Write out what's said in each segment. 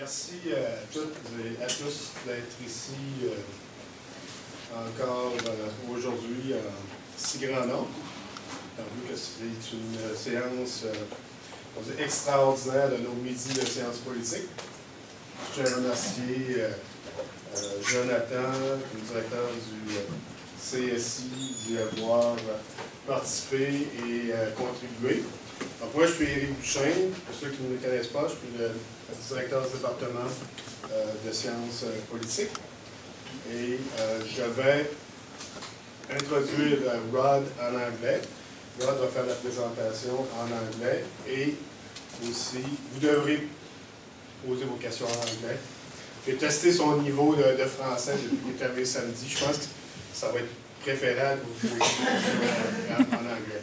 Merci à toutes et à tous d'être ici encore aujourd'hui en si grand nombre. Vu que c'est une séance extraordinaire de nos midis de séance politique. Je tiens à remercier Jonathan, le directeur du CSI, d'y avoir participé et contribué. Donc moi, je suis Éric Duchesne. Pour ceux qui ne me connaissent pas, je suis le directeur du département de sciences politiques. Et je vais introduire Rod en anglais. Rod va faire la présentation en anglais et aussi, vous devrez poser vos questions en anglais. J'ai testé son niveau de français depuis qu'il est arrivé samedi. Je pense que ça va être préférable que vous poser en anglais.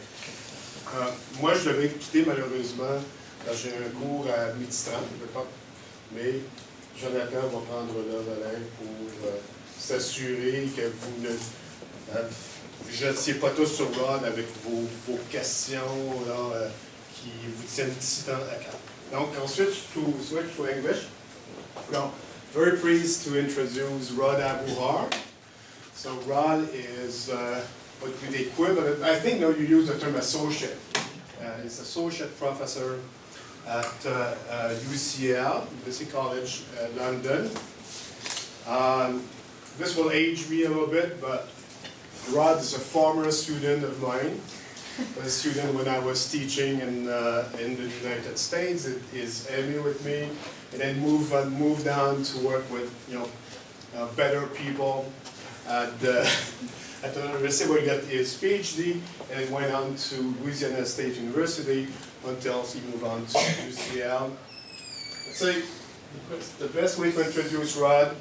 Moi, je devais quitter malheureusement. J'ai un cours à 12h30, mais Jonathan va prendre le relais pour s'assurer que vous ne jetiez pas tous sur Rod avec vos questions là, qui vous tiennent si tant à cœur. Donc, on switch to English. Now, very pleased to introduce Rodwan Abouharb. So, Rod is what would the equivalent, I think now you use the term associate. He's associate professor at UCL, University College London. This will age me a little bit, but Rod is a former student of mine. A student when I was teaching in the United States. It is MA with me, and then moved on to work with better people at the university where he got his PhD, and went on to Louisiana State University until he moved on to UCL. So the best way to introduce Rod.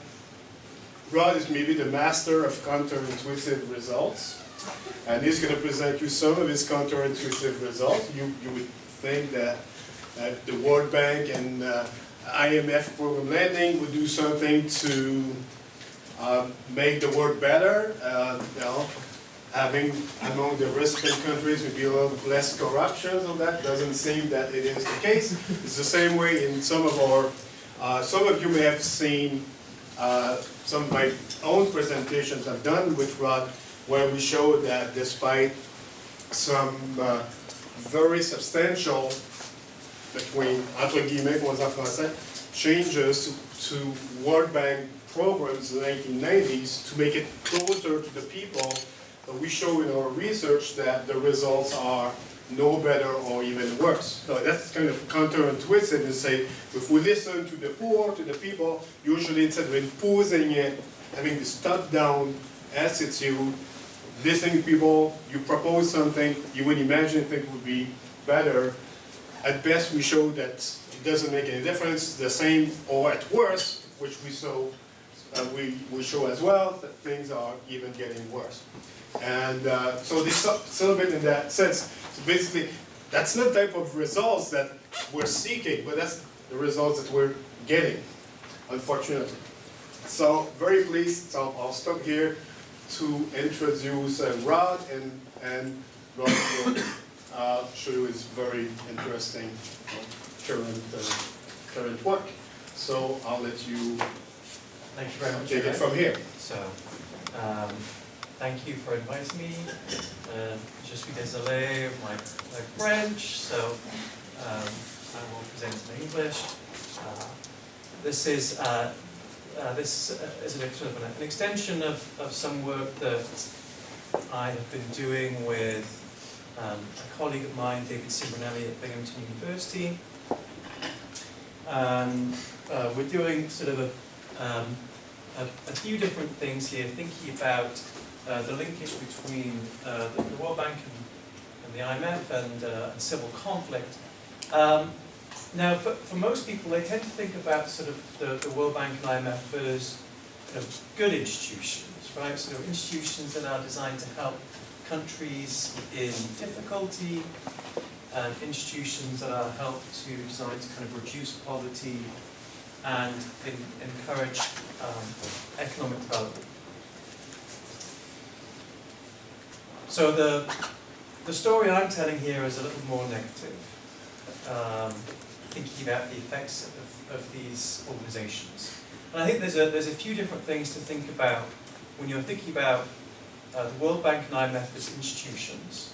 Rod is maybe the master of counterintuitive results. And he's going to present you some of his counterintuitive results. You would think that the World Bank and IMF program lending would do something to make the world better. Having among the recipient countries maybe a little less corruption, so that doesn't seem that it is the case. It's the same way in some of our, some of you may have seen some of my own presentations I've done with Rod, where we show that despite some very substantial, between entre guillemets, comme on dit en français, changes to World Bank programs in the 1990s to make it closer to the people, we show in our research that the results are no better or even worse. So that's kind of counterintuitive to say, if we listen to the poor, to the people, usually instead of imposing it, having this top-down attitude, listening to people, you propose something, you would imagine things would be better. At best, we show that it doesn't make any difference, the same, or at worst, which we show, we show as well, that things are even getting worse. And so this is a little bit in that sense. So basically, that's not the type of results that we're seeking, but that's the results that we're getting, unfortunately. So very pleased, so I'll stop here to introduce Rod, and Rod will show you his very interesting current work. So I'll let you take it from here. So, thank you for inviting me. Je suis désolé of my French, so I will present in English. This is an extension of some work that I have been doing with a colleague of mine, David Cimbrinelli at Binghamton University. And we're doing sort of a few different things here, thinking about the linkage between the World Bank and the IMF and civil conflict. Now, for most people, they tend to think about sort of the World Bank and IMF as good institutions, right? So institutions that are designed to help countries in difficulty, and institutions that are designed to kind of reduce poverty and encourage economic development. So the story I'm telling here is a little more negative. Thinking about the effects of these organizations. And I think there's a few different things to think about when you're thinking about the World Bank and IMF as institutions,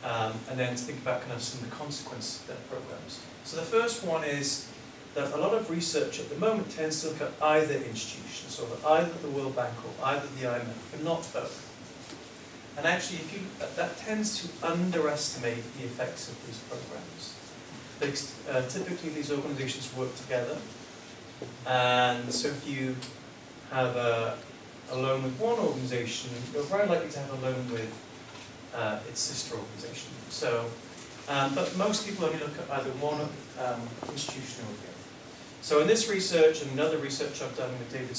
and then to think about kind of some of the consequences of their programs. So the first one is that a lot of research at the moment tends to look at either institution, so either the World Bank or either the IMF, but not both. And actually, that tends to underestimate the effects of these programs. Typically, these organizations work together, and so if you have a loan with one organization, you're very likely to have a loan with its sister organization. So, but most people only look at either one institution or the other. So in this research and another research I've done with David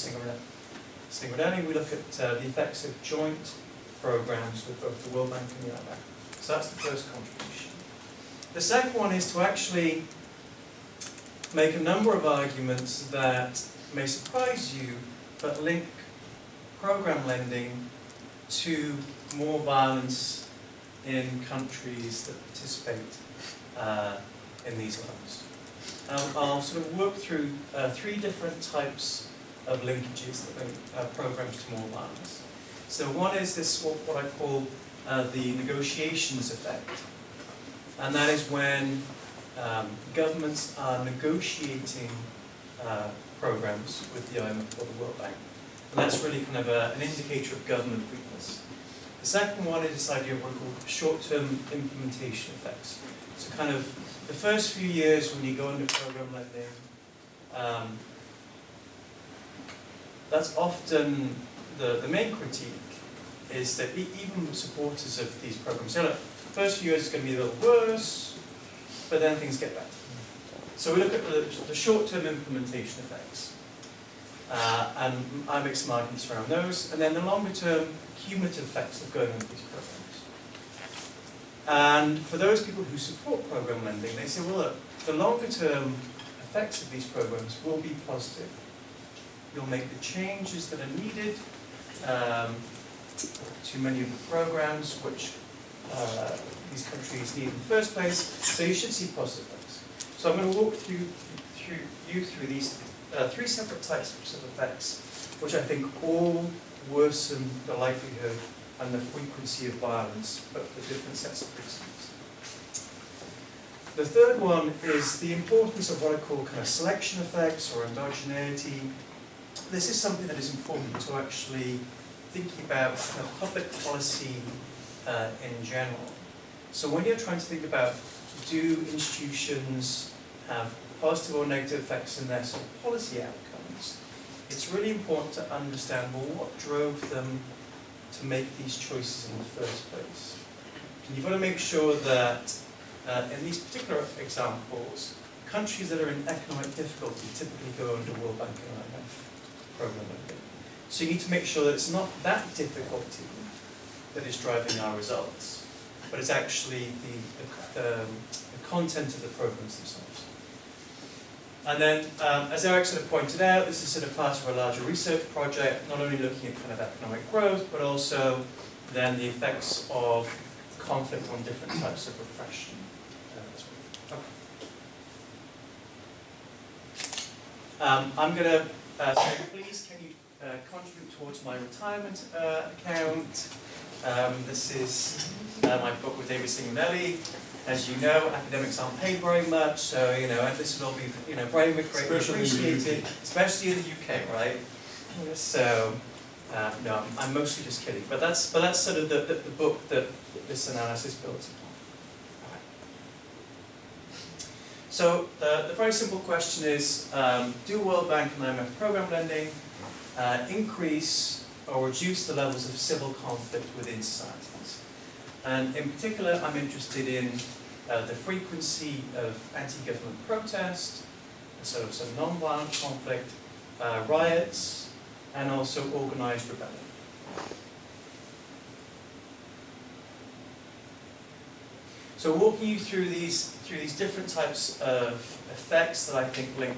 Singodanny, we look at the effects of joint programs with both the World Bank and the IMF. So that's the first contribution. The second one is to actually make a number of arguments that may surprise you, but link program lending to more violence in countries that participate in these loans. I'll sort of work through three different types of linkages that link programs to more violence. So one is this, what I call the negotiations effect. And that is when governments are negotiating programs with the IMF or the World Bank. And that's really kind of an indicator of government weakness. The second one is this idea of what we call short-term implementation effects. So kind of the first few years when you go into program lending, that's often the main critique is that even supporters of these programs say, look, the first few years is going to be a little worse, but then things get better. So we look at the short-term implementation effects, and I make some arguments around those, and then the longer-term cumulative effects of going into these programs. And for those people who support program lending, they say, well, look, the longer-term effects of these programs will be positive. You'll make the changes that are needed to many of the programs which these countries need in the first place, so you should see positive effects. So I'm going to walk you through these three separate types of effects, which I think all worsen the likelihood and the frequency of violence, but for different sets of reasons. The third one is the importance of what I call kind of selection effects or endogeneity. This is something that is important to actually thinking about kind of public policy in general. So when you're trying to think about, do institutions have positive or negative effects in their sort of policy outcomes, it's really important to understand, well, what drove them to make these choices in the first place. And you've got to make sure that in these particular examples, countries that are in economic difficulty typically go under World Bank and IMF program lending. So you need to make sure that it's not that difficulty that is driving our results, but it's actually the content of the programs themselves. And then, as Eric sort of pointed out, this is sort of part of a larger research project, not only looking at kind of economic growth, but also then the effects of conflict on different types of repression. I'm going to say, please, can you contribute towards my retirement account? This is my book with David Singodanny. As you know, academics aren't paid very much, so this will all be very greatly appreciated, especially in the UK, right? So no, I'm mostly just kidding, but that's sort of the book that this analysis builds upon. So the very simple question is, do World Bank and IMF program lending increase or reduce the levels of civil conflict within societies? And in particular, I'm interested in the frequency of anti-government protest, sort of non-violent conflict, riots, and also organized rebellion. So walking you through these different types of effects that I think link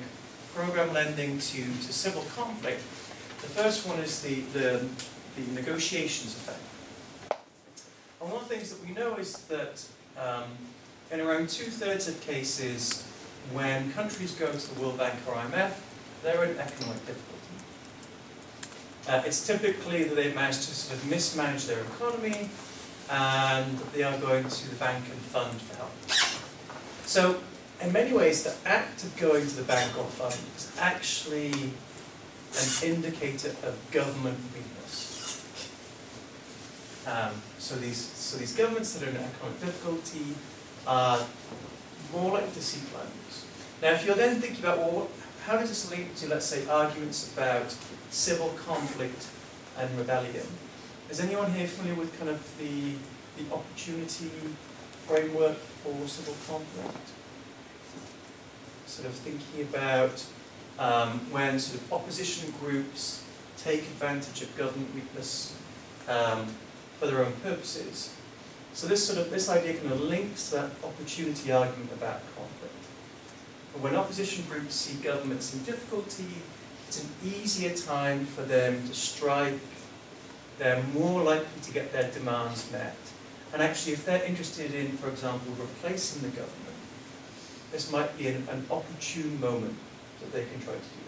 program lending to civil conflict. The first one is the negotiations effect. And one of the things that we know is that in around 2/3 of cases, when countries go to the World Bank or IMF, they're in economic difficulty. It's typically that they've managed to sort of mismanage their economy, and they are going to the bank and fund for help. So, in many ways, the act of going to the bank or fund is actually an indicator of government weakness. So these governments that are in economic difficulty are more likely to seek loans. Now, if you're then thinking about, well, how does this link to, let's say, arguments about civil conflict and rebellion? Is anyone here familiar with kind of the opportunity framework for civil conflict? Sort of thinking about when sort of opposition groups take advantage of government weakness for their own purposes. So this idea kind of links to that opportunity argument about conflict. When opposition groups see governments in difficulty, it's an easier time for them to strike. They're more likely to get their demands met. And actually, if they're interested in, for example, replacing the government, this might be an opportune moment that they can try to do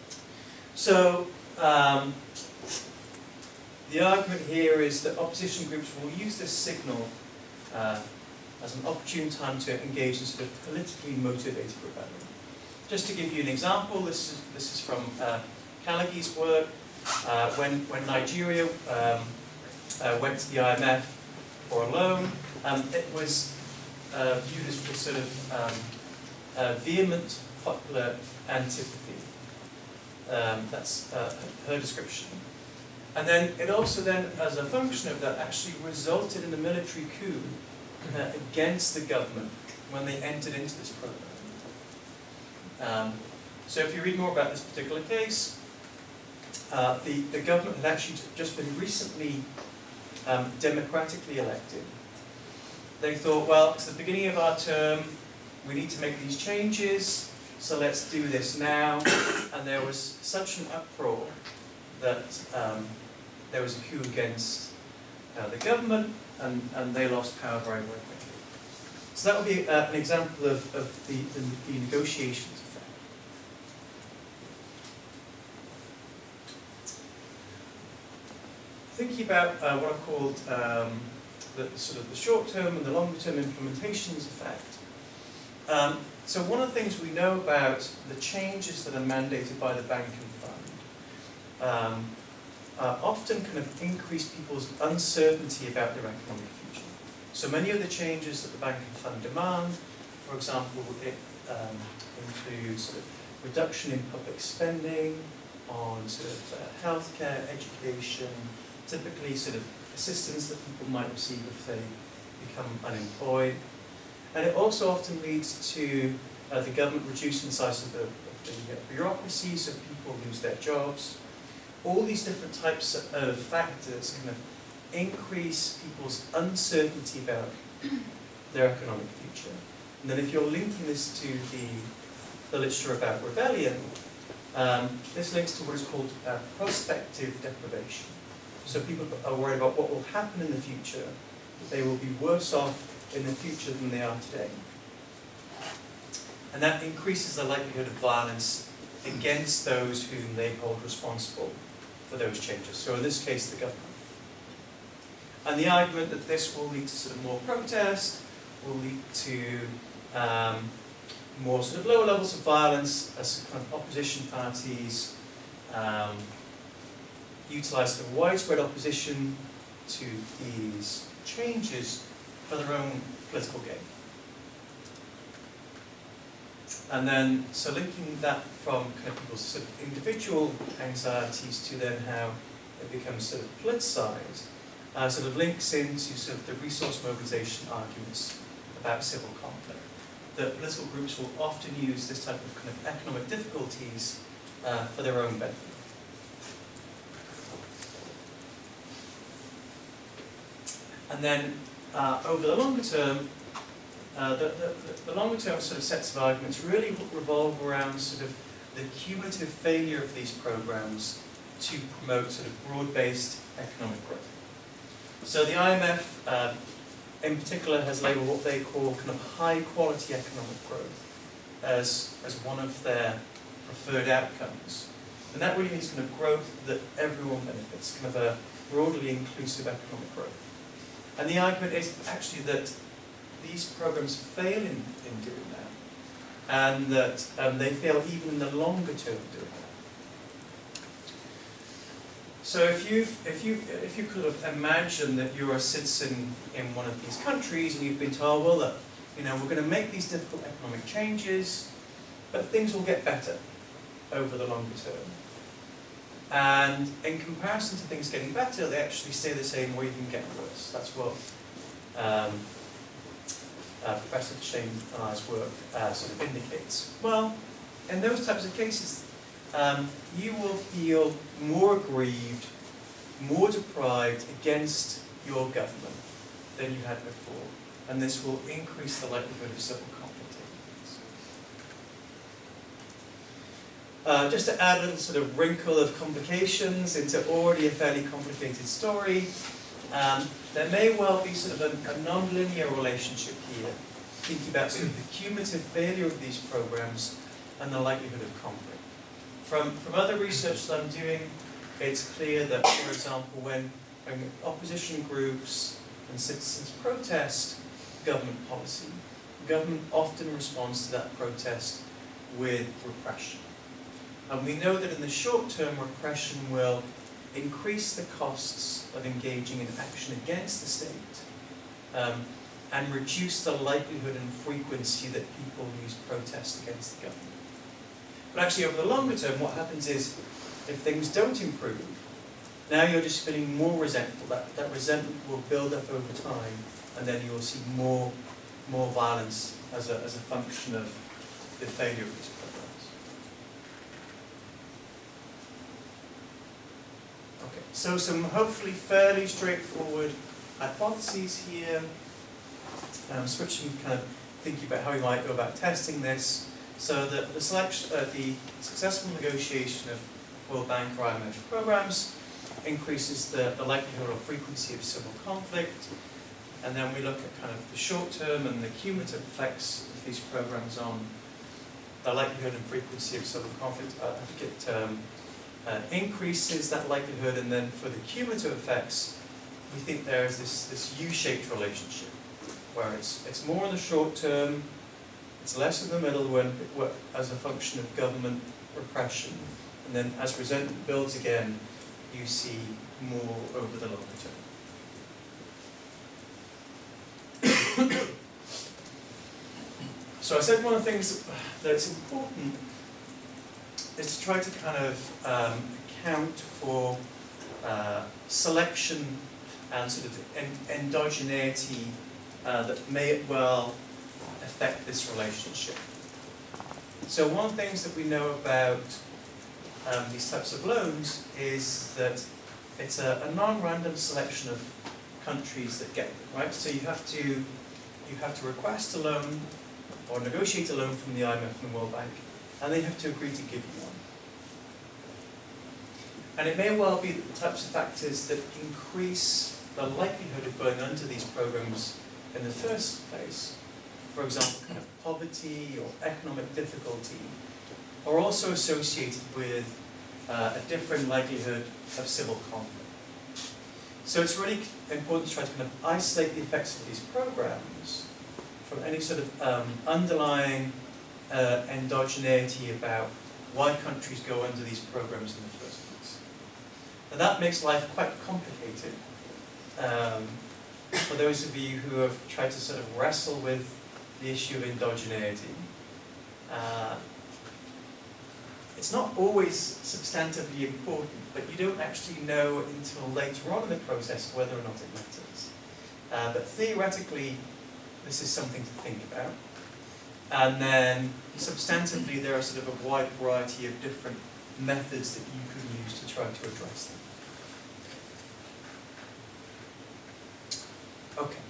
that. So, the argument here is that opposition groups will use this signal as an opportune time to engage in sort of politically motivated rebellion. Just to give you an example, this is from Callaghan's work. When Nigeria went to the IMF for a loan, it was viewed as a sort of vehement popular antipathy. That's her description. And then it also then, as a function of that, actually resulted in a military coup against the government when they entered into this program. So if you read more about this particular case, the government had actually just been recently democratically elected. They thought, well, it's the beginning of our term, we need to make these changes, so let's do this now. And there was such an uproar that there was a coup against the government, and they lost power very, very quickly. So that would be an example of the negotiations effect. Thinking about what I've called the short-term and the longer-term implementations effect. So one of the things we know about the changes that are mandated by the bank and fund often kind of increase people's uncertainty about their economic future. So many of the changes that the bank and fund demand, for example, it includes sort of reduction in public spending on sort of healthcare, education, typically sort of assistance that people might receive if they become unemployed. And it also often leads to the government reducing the size of the bureaucracy, so people lose their jobs. All these different types of factors kind of increase people's uncertainty about their economic future. And then if you're linking this to the literature about rebellion, this links to what is called prospective deprivation. So people are worried about what will happen in the future, that they will be worse off in the future than they are today. And that increases the likelihood of violence against those whom they hold responsible for those changes. So in this case, the government. And the argument that this will lead to sort of more protest, will lead to more sort of lower levels of violence as kind of opposition parties utilize the widespread opposition to these changes for their own political gain. And then, so linking that from kind of people's sort of individual anxieties to then how it becomes sort of politicized, sort of links into sort of the resource mobilization arguments about civil conflict. That political groups will often use this type of kind of economic difficulties for their own benefit. And then over the longer term, the longer term sort of sets of arguments really revolve around sort of the cumulative failure of these programs to promote sort of broad-based economic growth. So the IMF in particular has labelled what they call kind of high quality economic growth as one of their preferred outcomes. And that really means kind of growth that everyone benefits, kind of a broadly inclusive economic growth. And the argument is actually that these programs fail in doing that, and that they fail even in the longer term doing that. So if you could have imagined that you're a citizen in one of these countries and you've been told, well, look, we're going to make these difficult economic changes, but things will get better over the longer term. And in comparison to things getting better, they actually stay the same or even get worse. That's what Professor Shane and I's work sort of indicates. Well, in those types of cases, you will feel more aggrieved, more deprived against your government than you had before. And this will increase the likelihood of civil conflict taking place. Just to add a little sort of wrinkle of complications into already a fairly complicated story, there may well be sort of a non-linear relationship here, thinking about sort of the cumulative failure of these programs and the likelihood of conflict. From other research that I'm doing, it's clear that, for example, when opposition groups and citizens protest government policy, government often responds to that protest with repression. And we know that in the short term, repression will increase the costs of engaging in action against the state and reduce the likelihood and frequency that people use protest against the government. But actually, over the longer term, what happens is, if things don't improve, now you're just feeling more resentful. That resentment will build up over time, and then you'll see more violence as a function of the failure of these programs. Okay, so some hopefully fairly straightforward hypotheses here. Switching, kind of thinking about how we might go about testing this. So that the successful negotiation of World Bank or IMF programs increases the likelihood or frequency of civil conflict. And then we look at kind of the short term and the cumulative effects of these programs on the likelihood and frequency of civil conflict. I think it increases that likelihood, and then for the cumulative effects, we think there is this U-shaped relationship, where it's more in the short term, it's less in the middle when as a function of government repression, and then as resentment builds again, you see more over the longer term. So I said one of the things that's important is to try to kind of account for selection and sort of endogeneity that may well affect this relationship. So one of the things that we know about these types of loans is that it's a non-random selection of countries that get them, right? So you have to request a loan or negotiate a loan from the IMF and the World Bank, and they have to agree to give you one. And it may well be that the types of factors that increase the likelihood of going under these programs in the first place, for example, kind of poverty or economic difficulty, are also associated with a different likelihood of civil conflict. So it's really important to try to kind of isolate the effects of these programs from any sort of underlying endogeneity about why countries go under these programs in the first place. Now that makes life quite complicated. For those of you who have tried to sort of wrestle with the issue of endogeneity, it's not always substantively important, but you don't actually know until later on in the process whether or not it matters. But theoretically, this is something to think about. And then substantively, there are sort of a wide variety of different methods that you can use to try to address them. Okay.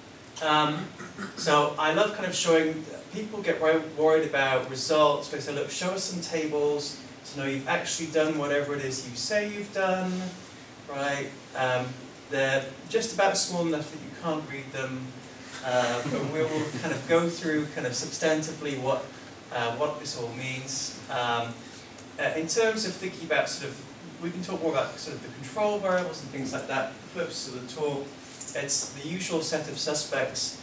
So I love kind of showing, people get worried about results. They say, look, show us some tables to know you've actually done whatever it is you say you've done, right? They're just about small enough that you can't read them. but we will kind of go through kind of substantively what this all means. In terms of thinking about sort of, we can talk more about sort of the control variables and things like that. For the purposes of the talk, it's the usual set of suspects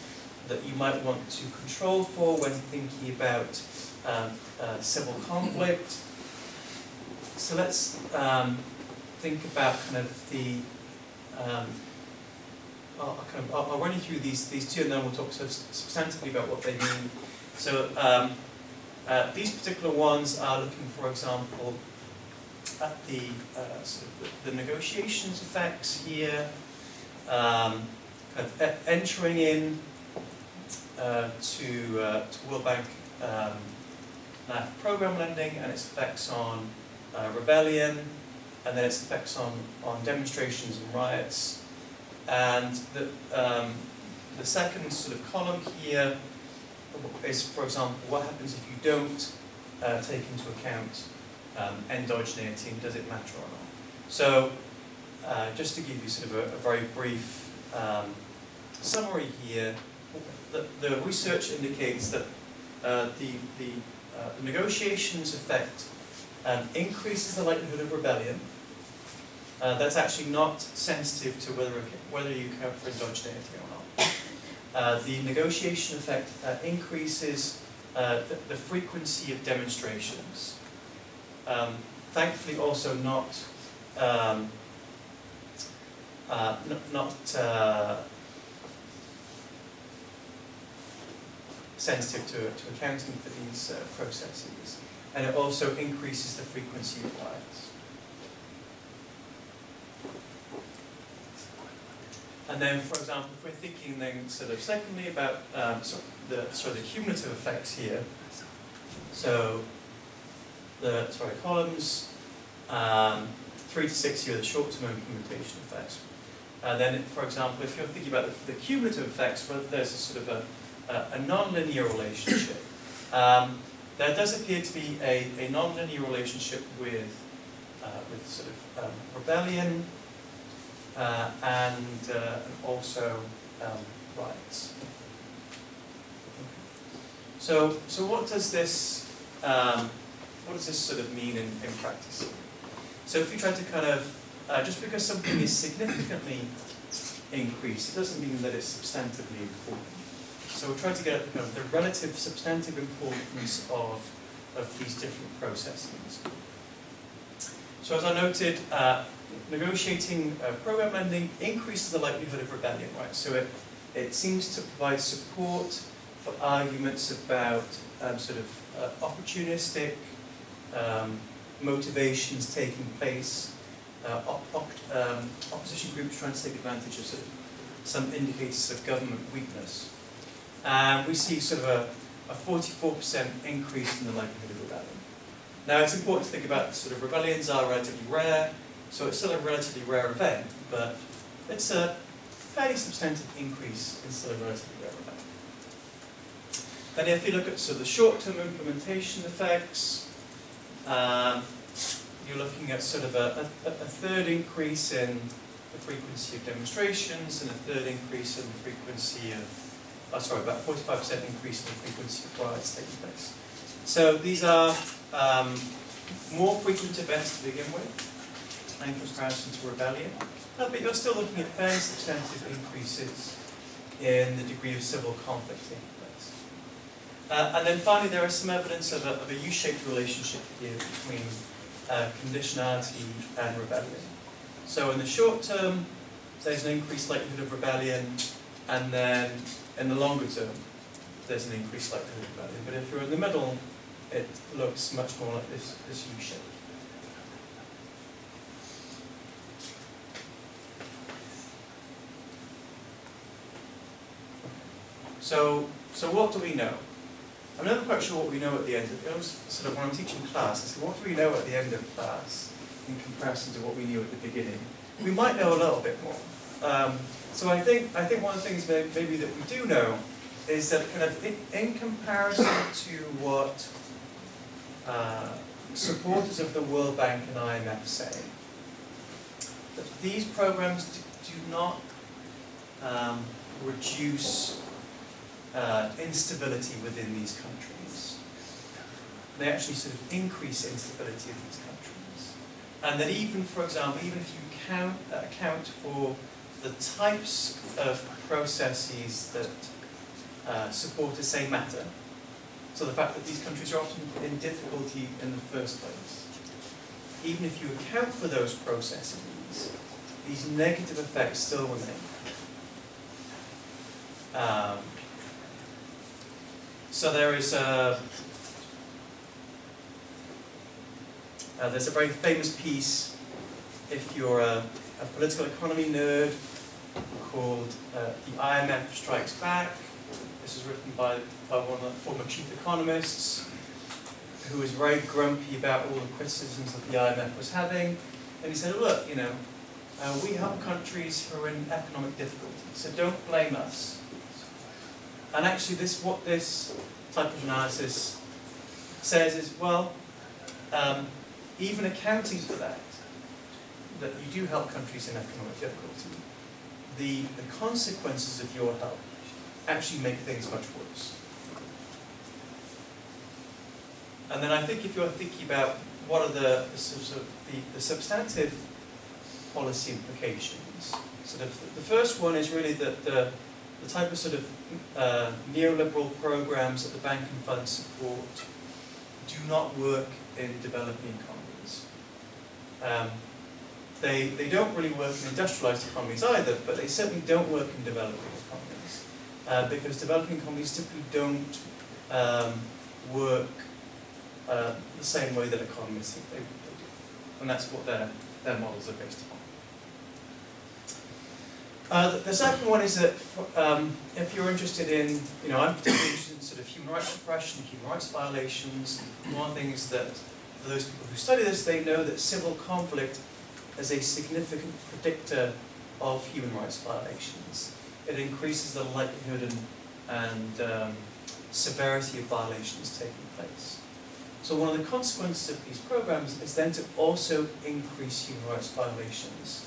that you might want to control for when thinking about civil conflict. So let's think about kind of the. I'll run you through these two, and then we'll talk sort of substantively about what they mean. So these particular ones are looking, for example, at the sort of the negotiations effects here, kind of entering in to World Bank program lending and its effects on rebellion, and then its effects on demonstrations and riots. And the second sort of column here is, for example, what happens if you don't take into account endogeneity, and does it matter or not? So just to give you sort of a very brief summary here, the research indicates that the negotiations effect increases the likelihood of rebellion. That's actually not sensitive to whether you account for endogeneity or not. The negotiation effect increases the frequency of demonstrations. Thankfully, also not sensitive to accounting for these processes, and it also increases the frequency of riots. And then, for example, if we're thinking then sort of secondly about the cumulative effects here, so the columns 3 to 6 year the short-term implementation effects. Then, for example, if you're thinking about the cumulative effects, whether there's a sort of a non-linear relationship, there does appear to be a non-linear relationship with sort of rebellion. And also riots. So what does this sort of mean in practice? So if you try to kind of just because something is significantly increased, it doesn't mean that it's substantively important. So we'll try to get at the kind of the relative substantive importance of these different processes. So as I noted, negotiating program lending increases the likelihood of rebellion, right? So it seems to provide support for arguments about sort of opportunistic motivations taking place, opposition groups trying to take advantage of sort of some indicators of government weakness. And we see sort of a 44% increase in the likelihood of rebellion. Now it's important to think about sort of rebellions are relatively rare, so it's still a relatively rare event, but it's a fairly substantive increase in still a relatively rare event. Then if you look at sort of the short-term implementation effects, you're looking at sort of a third increase in the frequency of demonstrations and a third increase in the frequency of, about 45% increase in the frequency of riots taking place. So these are more frequent events to begin with, in comparison to rebellion, but you're still looking at fairly substantive increases in the degree of civil conflict taking place. And then finally, there is some evidence of a U-shaped relationship here between conditionality and rebellion. So in the short term, there's an increased likelihood of rebellion, and then in the longer term, there's an increased likelihood of rebellion. But if you're in the middle, it looks much more like this U-shape. So what do we know? I'm never quite sure what we know at the end of it. Sort of when I'm teaching class, I say, what do we know at the end of class in comparison to what we knew at the beginning? We might know a little bit more. So I think one of the things maybe that we do know is that kind of in comparison to what supporters of the World Bank and IMF say, that these programs do not reduce instability within these countries. They actually sort of increase instability in these countries. And that even, for example, even if you account for the types of processes that support the same matter, so the fact that these countries are often in difficulty in the first place, even if you account for those processes, these negative effects still remain. So there is there's a very famous piece, if you're a political economy nerd, called The IMF Strikes Back. This is written by one of the former chief economists, who was very grumpy about all the criticisms that the IMF was having. And he said, look, you know, we help countries who are in economic difficulty, so don't blame us. And actually what this type of analysis says is, well, even accounting for that you do help countries in economic difficulty, the consequences of your help actually make things much worse. And then I think if you're thinking about what are the substantive policy implications, sort of the first one is really that the type of sort of neoliberal programs that the bank and fund support do not work in developing economies. They don't really work in industrialized economies either, but they certainly don't work in developing economies, because developing economies typically don't work the same way that economists think they do. And that's what their models are based upon. The second one is that if you're interested in, I'm particularly interested in sort of human rights suppression, human rights violations. One of the things that for those people who study this, they know that civil conflict is a significant predictor of human rights violations. It increases the likelihood and severity of violations taking place. So one of the consequences of these programs is then to also increase human rights violations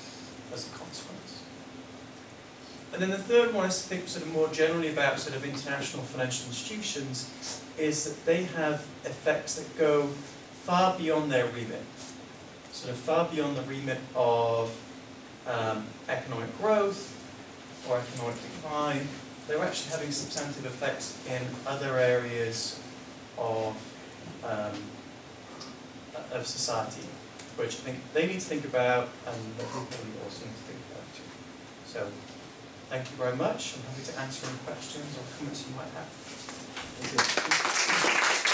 as a consequence. And then the third one is to think sort of more generally about sort of international financial institutions, is that they have effects that go far beyond their remit, sort of far beyond the remit of economic growth or economic decline. They're actually having substantive effects in other areas of society, which I think they need to think about, and that we probably also need to think about too. So, thank you very much. I'm happy to answer any questions or comments you might have. Thank you.